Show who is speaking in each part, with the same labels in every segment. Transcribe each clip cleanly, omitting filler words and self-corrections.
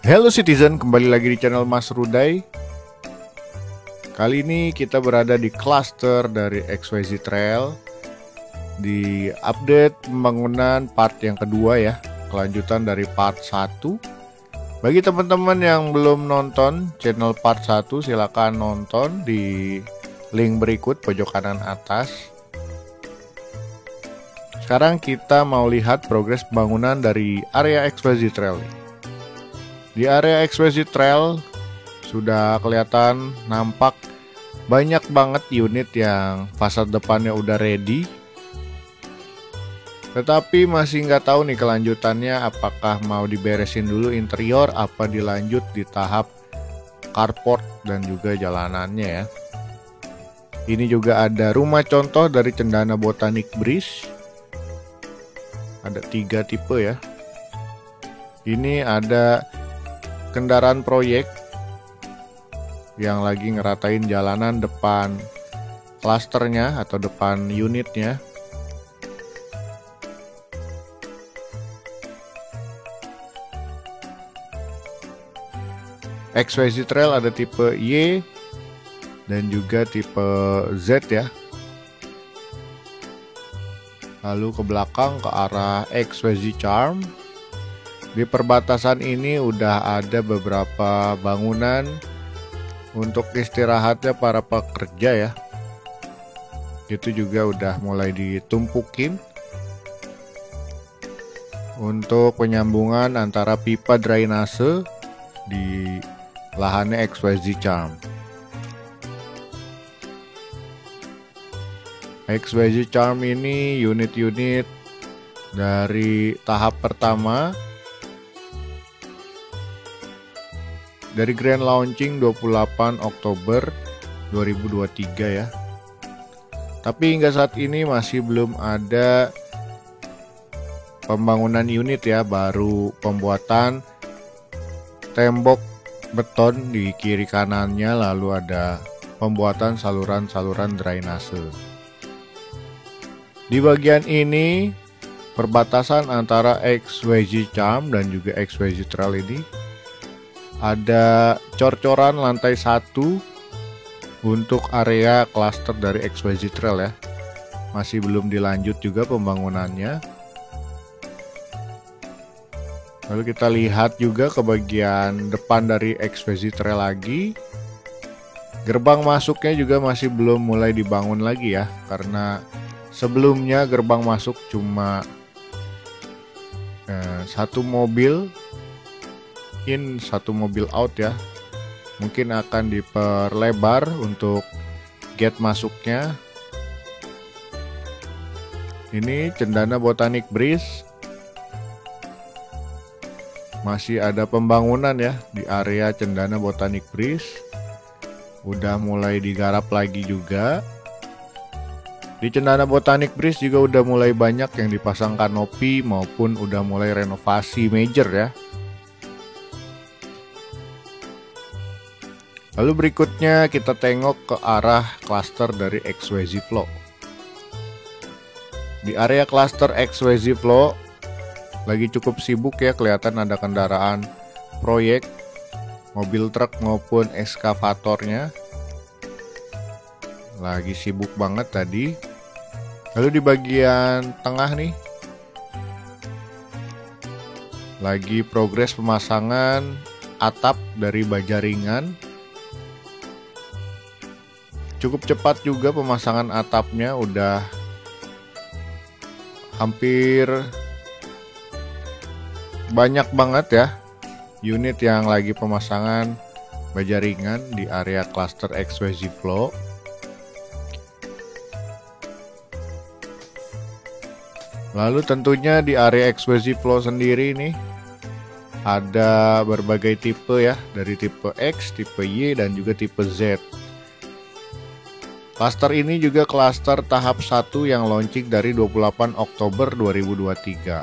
Speaker 1: Hello Citizen, kembali lagi di channel Mas Rudai. Kali ini kita berada di cluster dari XYZ Trail, di update pembangunan part yang kedua ya, kelanjutan dari part 1. Bagi teman-teman yang belum nonton channel part 1, silakan nonton di link berikut pojok kanan atas. Sekarang kita mau lihat progres pembangunan dari area XYZ Trail. Di area XYZ Trail sudah kelihatan nampak banyak banget unit yang fasad depannya udah ready. Tetapi masih nggak tahu nih kelanjutannya, apakah mau diberesin dulu interior apa dilanjut di tahap carport dan juga jalanannya ya. Ini juga ada rumah contoh dari Cendana Botanic Breeze. Ada 3 tipe ya. Ini ada kendaraan proyek yang lagi ngeratain jalanan depan klasternya atau depan unitnya. XYZ Trail ada tipe Y dan juga tipe Z ya. Lalu ke belakang ke arah XYZ Charm. Di perbatasan ini udah ada beberapa bangunan untuk istirahatnya para pekerja ya. Itu juga udah mulai ditumpukin untuk penyambungan antara pipa drainase di lahannya XYZ Charm. XYZ Charm ini unit-unit dari tahap pertama dari grand launching 28 Oktober 2023 ya. Tapi hingga saat ini masih belum ada pembangunan unit ya, baru pembuatan tembok beton di kiri kanannya, lalu ada pembuatan saluran-saluran drainase. Di bagian ini perbatasan antara XYZ Charm dan juga XYZ Trail ini ada cor-coran lantai 1 untuk area klaster dari XYZ Trail ya. Masih belum dilanjut juga pembangunannya. Lalu kita lihat juga ke bagian depan dari XYZ Trail lagi. Gerbang masuknya juga masih belum mulai dibangun lagi ya, karena sebelumnya gerbang masuk cuma satu mobil in, satu mobil out ya. Mungkin akan diperlebar untuk gate masuknya. Ini Cendana Botanic Breeze. Masih ada pembangunan ya di area Cendana Botanic Breeze. Udah mulai digarap lagi juga. Di Cendana Botanic Breeze juga udah mulai banyak yang dipasang kanopi maupun udah mulai renovasi major ya. Lalu berikutnya kita tengok ke arah klaster dari XYZ Flow. Di area klaster XYZ Flow lagi cukup sibuk ya, kelihatan ada kendaraan proyek, mobil truk maupun eskavatornya. Lagi sibuk banget tadi. Lalu di bagian tengah nih lagi progres pemasangan atap dari baja ringan. Cukup cepat juga pemasangan atapnya, udah hampir banyak banget ya unit yang lagi pemasangan baja ringan di area cluster XYZ Flow. Lalu tentunya di area XYZ Flow sendiri nih ada berbagai tipe ya, dari tipe X, tipe Y dan juga tipe Z. Klaster ini juga klaster tahap 1 yang launching dari 28 Oktober 2023.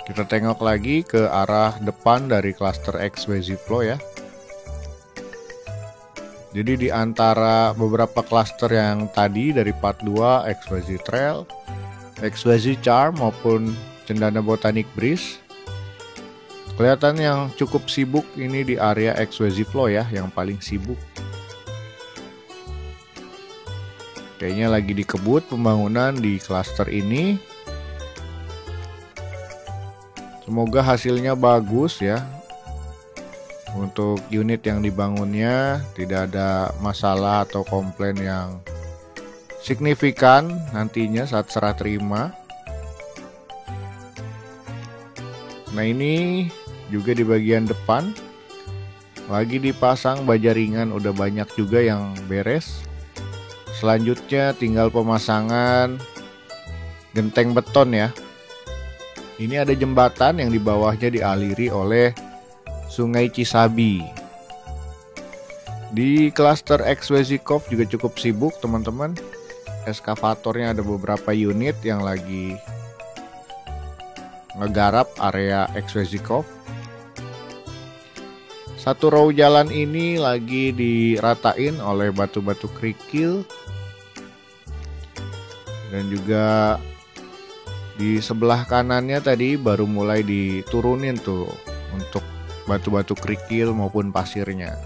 Speaker 1: Kita tengok lagi ke arah depan dari klaster XYZ Flow ya. Jadi di antara beberapa klaster yang tadi dari part 2 XYZ Trail, XYZ Charm maupun Cendana Botanic Breeze. Kelihatan yang cukup sibuk ini di area XYZ Flow ya, yang paling sibuk. Kayaknya lagi dikebut pembangunan di klaster ini. Semoga hasilnya bagus ya. Untuk unit yang dibangunnya tidak ada masalah atau komplain yang signifikan nantinya saat serah terima. Nah, ini juga di bagian depan lagi dipasang baja ringan, udah banyak juga yang beres. Selanjutnya tinggal pemasangan genteng beton ya. Ini ada jembatan yang di bawahnya dialiri oleh Sungai Cisabi. Di klaster XYZ Cove juga cukup sibuk teman-teman. Eskavatornya ada beberapa unit yang lagi ngegarap area XYZ Cove. Satu row jalan ini lagi diratain oleh batu-batu kerikil. Dan juga di sebelah kanannya tadi baru mulai diturunin tuh untuk batu-batu kerikil maupun pasirnya.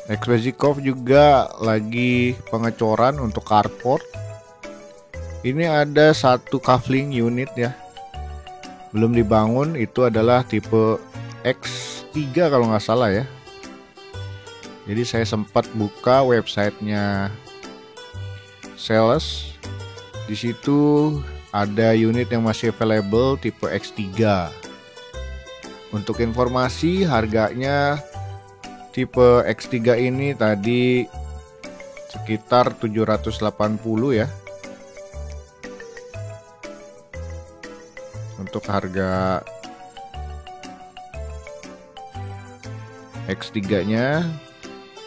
Speaker 1: XYZ Cove juga lagi pengecoran untuk carport. Ini ada satu kafling unit ya, belum dibangun, itu adalah tipe X3 kalau nggak salah ya. Jadi saya sempat buka websitenya sales. Di situ ada unit yang masih available tipe X3. Untuk informasi harganya tipe X3 ini tadi sekitar 780 ya. Untuk harga X3-nya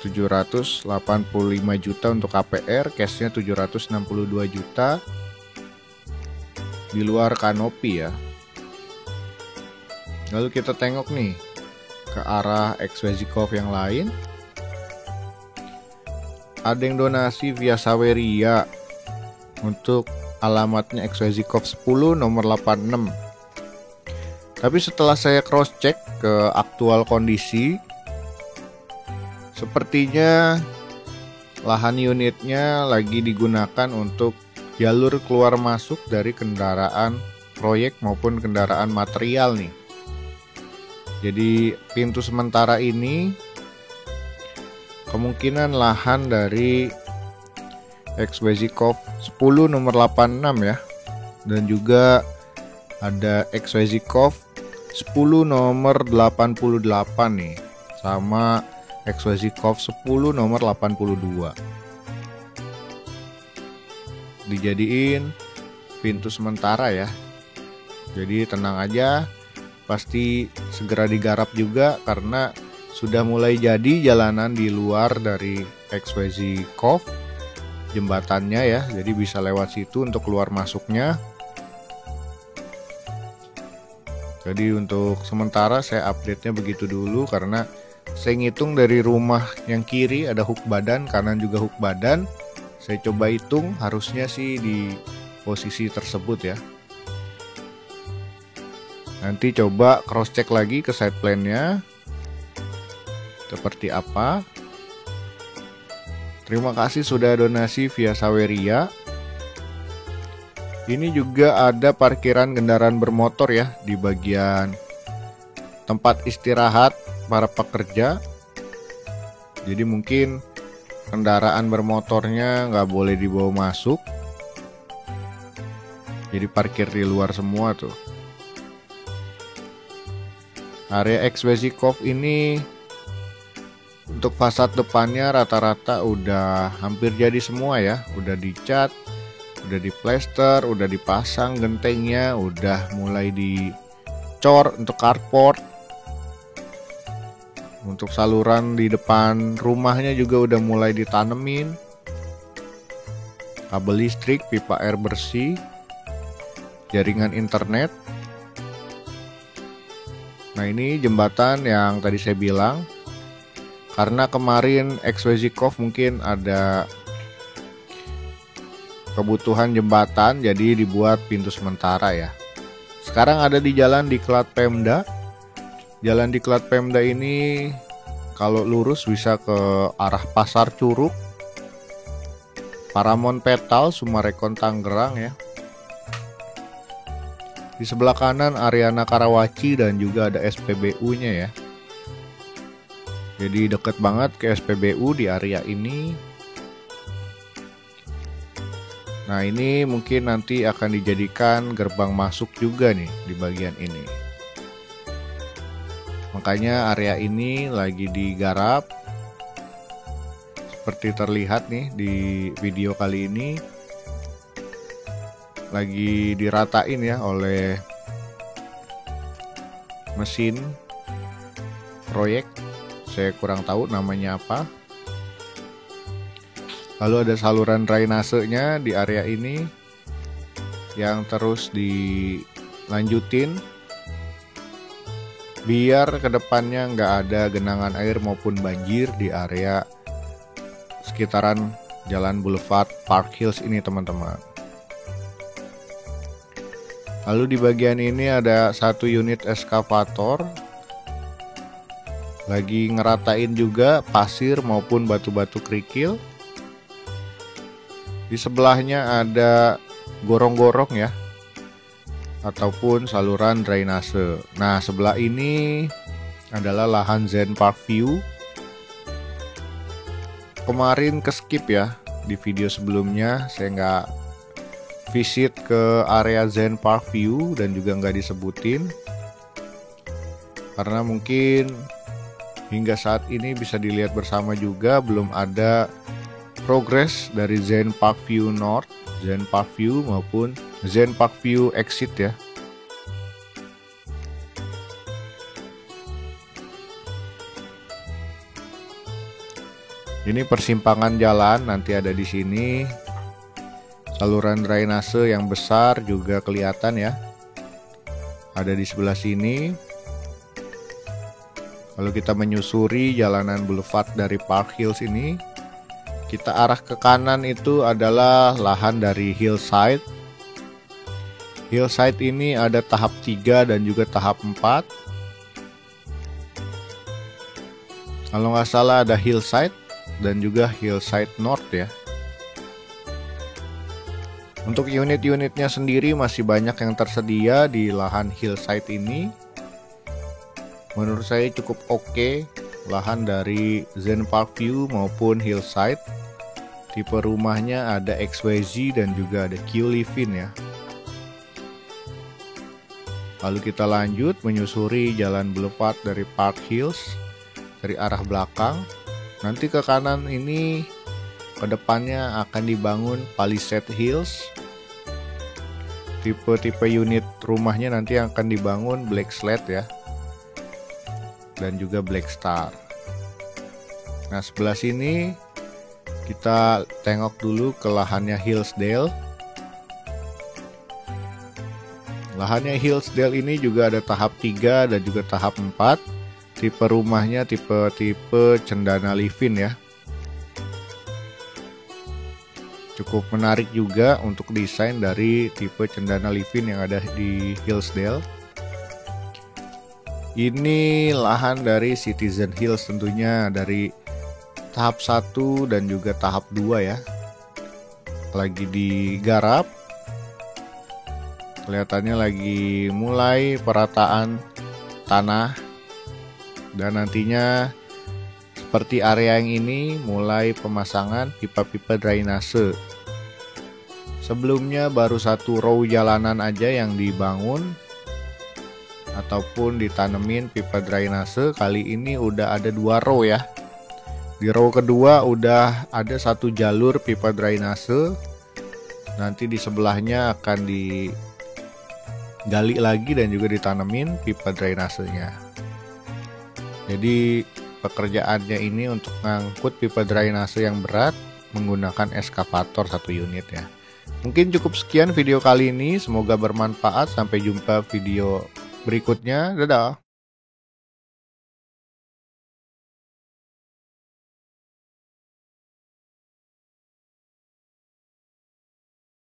Speaker 1: 785 juta untuk KPR, cashnya 762 juta di luar kanopi ya. Lalu kita tengok nih ke arah XYZ Cove yang lain. Ada yang donasi via Saweria untuk alamatnya XYZ Cove 10 nomor 86. Tapi setelah saya cross check ke aktual kondisi, sepertinya lahan unitnya lagi digunakan untuk jalur keluar masuk dari kendaraan proyek maupun kendaraan material nih. Jadi pintu sementara ini kemungkinan lahan dari XYZ Cove 10 nomor 86 ya. Dan juga ada XYZ Cove 10 nomor 88 nih, sama XYZ Cove 10 nomor 82. Dijadiin pintu sementara ya. Jadi tenang aja, pasti segera digarap juga karena sudah mulai jadi jalanan di luar dari XYZ Cove, jembatannya ya, jadi bisa lewat situ untuk keluar masuknya. Jadi untuk sementara saya update-nya begitu dulu karena saya ngitung dari rumah yang kiri ada hook badan, kanan juga hook badan. Saya coba hitung harusnya sih di posisi tersebut ya. Nanti coba cross check lagi ke side plan-nya seperti apa. Terima kasih sudah donasi via Saweria. Ini juga ada parkiran kendaraan bermotor ya di bagian tempat istirahat para pekerja. Jadi mungkin kendaraan bermotornya nggak boleh dibawa masuk. Jadi parkir di luar semua tuh. Area XYZ Cove ini untuk fasad depannya rata-rata udah hampir jadi semua ya. Udah dicat, udah diplester, udah dipasang gentengnya, udah mulai dicor untuk carport. Untuk saluran di depan rumahnya juga udah mulai ditanemin. Kabel listrik, pipa air bersih, jaringan internet. Nah, ini jembatan yang tadi saya bilang. Karena kemarin XYZ Cove mungkin ada kebutuhan jembatan, jadi dibuat pintu sementara ya. Sekarang ada di jalan Diklat Pemda. Jalan Diklat Pemda ini kalau lurus bisa ke arah Pasar Curug, Paramount Petal, Sumarekon, Tangerang ya. Di sebelah kanan Ariana Karawaci dan juga ada SPBU-nya ya. Jadi deket banget ke SPBU di area ini. Nah, ini mungkin nanti akan dijadikan gerbang masuk juga nih di bagian ini. Makanya area ini lagi digarap. Seperti terlihat nih di video kali ini. Lagi diratain ya oleh mesin proyek. Saya kurang tahu namanya apa. Lalu ada saluran drainasenya di area ini yang terus dilanjutin biar kedepannya nggak ada genangan air maupun banjir di area sekitaran Jalan Boulevard Park Hills ini teman-teman. Lalu di bagian ini ada satu unit eskavator lagi ngeratain juga pasir maupun batu-batu kerikil. Di sebelahnya ada gorong-gorong ya, ataupun saluran drainase. Nah, sebelah ini adalah lahan Zen Park View. Kemarin keskip ya, di video sebelumnya saya nggak visit ke area Zen Park View dan juga nggak disebutin. Karena mungkin hingga saat ini bisa dilihat bersama juga belum ada progres dari Zen Park View North, Zen Park View maupun Zen Park View Exit ya. Ini persimpangan jalan nanti ada di sini. Saluran drainase yang besar juga kelihatan ya. Ada di sebelah sini. Lalu kita menyusuri jalanan boulevard dari Park Hills ini. Kita arah ke kanan itu adalah lahan dari Hillside. Hillside ini ada tahap 3 dan juga tahap 4. Kalau nggak salah ada Hillside dan juga Hillside North ya. Untuk unit-unitnya sendiri masih banyak yang tersedia di lahan Hillside ini. Menurut saya cukup oke lahan dari Zen Park View maupun Hillside. Tipe rumahnya ada XYZ dan juga ada Q Livin ya. Lalu kita lanjut menyusuri jalan boulevard dari Park Hills dari arah belakang. Nanti ke kanan ini ke depannya akan dibangun Palisade Hills. Tipe-tipe unit rumahnya nanti akan dibangun Black Slate ya. Dan juga Black Star. Nah, sebelah sini kita tengok dulu ke lahannya Hillsdale. Lahannya Hillsdale ini juga ada tahap 3 dan juga tahap 4. Tipe rumahnya tipe Cendana Livin ya. Cukup menarik juga untuk desain dari tipe Cendana Livin yang ada di Hillsdale. Ini lahan dari Citizen Hills tentunya dari tahap 1 dan juga tahap 2 ya. Lagi digarap. Kelihatannya lagi mulai perataan tanah. Dan nantinya seperti area yang ini mulai pemasangan pipa-pipa drainase. Sebelumnya baru satu row jalanan aja yang dibangun ataupun ditanemin pipa drainase. Kali ini udah ada 2 row ya. Di row kedua udah ada 1 jalur pipa drainase. Nanti di sebelahnya akan digali lagi dan juga ditanemin pipa drainasenya. Jadi pekerjaannya ini untuk ngangkut pipa drainase yang berat menggunakan eskavator 1 unit ya. Mungkin cukup sekian video kali ini, semoga bermanfaat. Sampai jumpa video berikutnya. Dadah.